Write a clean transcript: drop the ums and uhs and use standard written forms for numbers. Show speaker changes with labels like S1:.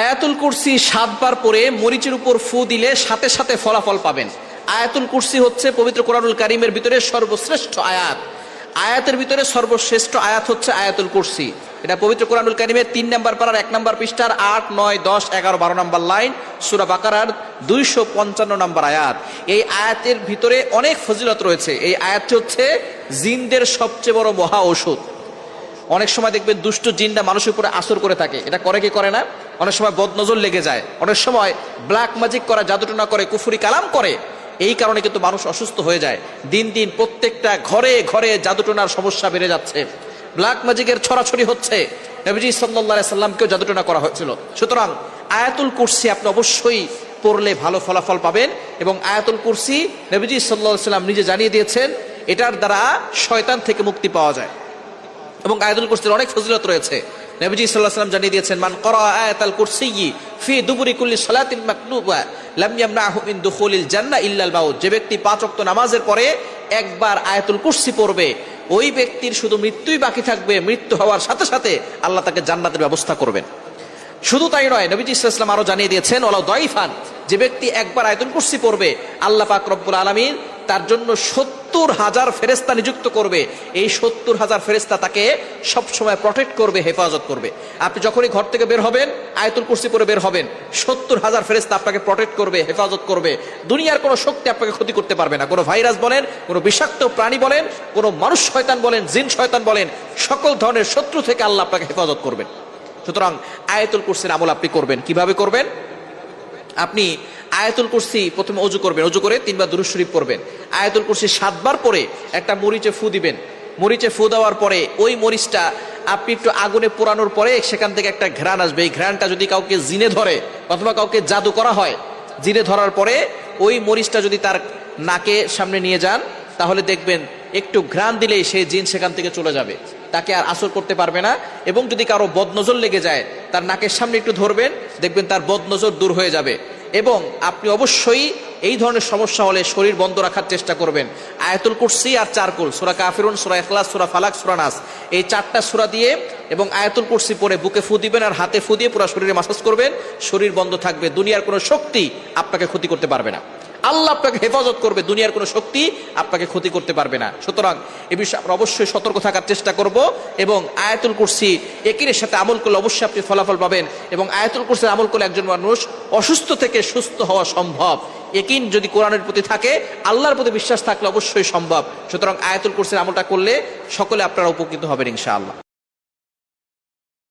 S1: আয়াতুল কুরসি 7 বার পরে মরিচের উপর ফু দিলে সাথে সাথে ফলাফল পাবেন। আয়াতুল কুরসি হচ্ছে পবিত্র কোরআনুল কারীমের ভিতরে সর্বশ্রেষ্ঠ আয়াত। আয়াতের ভিতরে সর্বশ্রেষ্ঠ আয়াত হচ্ছে আয়াতুল কুরসি। এটা পবিত্র কোরআনুল কারীমের 3 নম্বর পারার 1 নম্বর পৃষ্ঠার 8, 9, 10, 11, 12 নম্বর লাইন, সূরা বাকারার 255 নম্বর আয়াত। এই আয়াতের ভিতরে অনেক ফজিলত রয়েছে। এই আয়াতটি হচ্ছে জিনদের সবচেয়ে বড় মহা ঔষধ। অনেক সময় দেখবেন দুষ্ট জিনরা মানুষের উপরে আসর করে থাকে। এটা করে কি করে না? অনেক সময় বদনজর লেগে যায়, অনেক সময় ব্ল্যাক ম্যাজিক করা, জাদুটনা করে, কুফরি কালাম করে। এই কারণে কিন্তু মানুষ অসুস্থ হয়ে যায়। দিন দিন প্রত্যেকটা ঘরে ঘরে জাদুটনার সমস্যা বেড়ে যাচ্ছে, ব্ল্যাক ম্যাজিকের ছড়াছড়ি হচ্ছে। নবীজি সাল্লাল্লাহু আলাইহি সাল্লামকেও জাদুটনা করা হয়েছিল। সুতরাং আয়াতুল কুরসি আপনি অবশ্যই পড়লে ভালো ফলাফল পাবেন। এবং আয়াতুল কুরসি নবীজি সাল্লাল্লাহু আলাইহি সাল্লাম নিজে জানিয়ে দিয়েছেন, এটার দ্বারা শয়তান থেকে মুক্তি পাওয়া যায়। এবং আয়াতুল কুরসির অনেক ফজিলত রয়েছে। নবীজি সাল্লাল্লাহু আলাইহি ওয়াসাল্লাম জানিয়ে দিয়েছেন, মান ক্বারা আয়াতাল কুরসিয়্যি ফি দুবুরি কুল্লি সালাতিন মাকতুবা লাম ইয়ামনাহু মিন দুখুলিল জান্নাহ ইল্লাল মাউত। যে ব্যক্তি 5 ওয়াক্ত নামাজের পরে একবার আয়াতুল কুরসি পড়বে, ওই ব্যক্তির শুধু মৃত্যুই বাকি থাকবে। মৃত্যু হওয়ার সাথে সাথে আল্লাহ তাকে জান্নাতের ব্যবস্থা করবেন। শুধু তাই নয়, নবীজি সাল্লাল্লাহু আলাইহি ওয়াসাল্লাম আরো জানিয়ে দিয়েছেন, ওয়ালাউ দাইফান, যে ব্যক্তি একবার আয়াতুল কুরসি পড়বে, আল্লাহ পাক রব্বুল আলামিন তার জন্য 70,000 ফেরেশতা নিযুক্ত করবে। এই 70,000 ফেরেশতা তাকে সব সময় প্রটেক্ট করবে, হেফাজত করবে। আপনি যখনই ঘর থেকে বের হবেন, আয়াতুল কুরসি পড়ে বের হবেন, 70,000 ফেরেশতা আপনাকে প্রটেক্ট করবে, হেফাজত করবে। দুনিয়ার কোনো শক্তি আপনাকে ক্ষতি করতে পারবে না। কোনো ভাইরাস বলেন, কোনো বিষাক্ত প্রাণী বলেন, কোনো মানুষ শয়তান বলেন, জিন শয়তান বলেন, সকল ধরনের শত্রু থেকে আল্লাহ আপনাকে হেফাজত করবেন। সুতরাং আয়াতুল কুরসির আমল আপনি করবেন। কিভাবে করবেন? আপনি আয়াতুল কুরসি প্রথমে ওযু করবেন, ওযু করে 3 বার দুরূদ শরীফ পড়বেন। আয়াতুল কুরসি 7 বার পরে একটা মরিচে ফু দিবেন। মরিচে ফু দেওয়ার পরে ওই মরিচটা আপনি একটু আগুনে পোড়ানোর পরে সেখান থেকে একটা ঘ্রাণ আসবে। এই ঘ্রাণটা যদি কাউকে জিনে ধরে অথবা কাউকে জাদু করা হয়, জিনে ধরার পরে ওই মরিচটা যদি তার নাকের সামনে নিয়ে যান, তাহলে দেখবেন একটু ঘ্রাণ দিলেই সেই জিন সেখান থেকে চলে যাবে, তাকে আর আসর করতে পারবে না। এবং যদি কারো বদনজর লেগে যায়, তার নাকের সামনে একটু ধরবেন, দেখবেন তার বদনজর দূর হয়ে যাবে। এবং আপনি অবশ্যই এই ধরনের সমস্যা হলে শরীর বন্ধ রাখার চেষ্টা করবেন। আয়াতুল কুরসি আর 4 কুল, সূরা কাফিরুন, সূরা ইখলাস, সূরা ফালাক, সূরা নাস, এই 4টা সূরা দিয়ে এবং আয়াতুল কুরসি পড়ে বুকে ফু দিবেন আর হাতে ফু দিয়ে পুরো শরীরে মাসাজ করবেন। শরীর বন্ধ থাকবে, দুনিয়ার কোনো শক্তি আপনাকে ক্ষতি করতে পারবে না। আল্লাহ আপনাকে হেফাজত করবে, দুনিয়ার কোনো শক্তি আপনাকে ক্ষতি করতে পারবে না। সুতরাং এ বিষয়ে আমরা অবশ্যই সতর্ক থাকার চেষ্টা করব। এবং আয়াতুল কুরসি একিনের সাথে আমল করলে অবশ্যই আপনি ফলাফল পাবেন। এবং আয়াতুল কুরসির আমল করলে একজন মানুষ অসুস্থ থেকে সুস্থ হওয়া সম্ভব। একিন যদি কোরআনের প্রতি থাকে, আল্লাহর প্রতি বিশ্বাস থাকলে অবশ্যই সম্ভব। সুতরাং আয়াতুল কুরসির আমলটা করলে সকলে আপনারা উপকৃত হবেন ইনশাআল্লাহ।